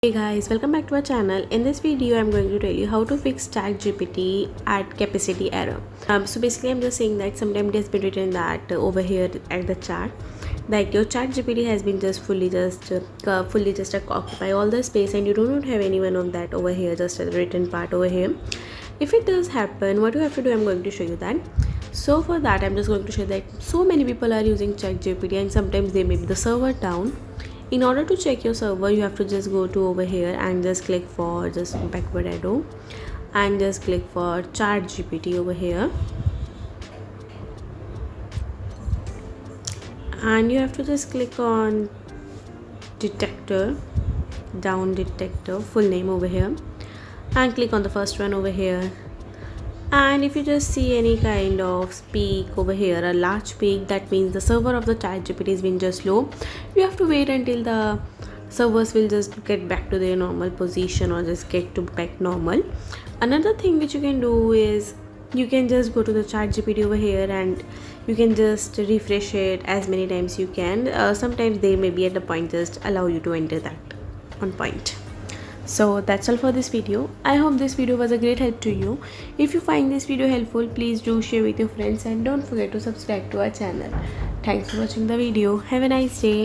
Hey guys, welcome back to our channel. In this video I'm going to tell you how to fix ChatGPT at capacity error. So basically I'm just saying that sometimes it has been written that over here at the chat that your ChatGPT has been fully occupy all the space and you do not have any one of that over here, just a written part over here. If it does happen, what you have to do, I'm going to show you that. So for that I'm just going to show that so many people are using ChatGPT and sometimes they may be the server down. In order to check your server, you have to just go to over here and just click for just backward arrow and just click for ChatGPT over here, and you have to just click on detector, down detector, full name over here, and click on the first one over here. And if you just see any kind of peak over here, a large peak, that means the server of the ChatGPT has been just low. You have to wait until the servers will just get back to their normal position or just get to back normal. Another thing which you can do is you can just go to the ChatGPT over here and you can just refresh it as many times you can. Sometimes they may be at the point just allow you to enter that on point. So that's all for this video. I hope this video was a great help to you. If you find this video helpful, please do share with your friends and don't forget to subscribe to our channel. Thanks for watching the video. Have a nice day.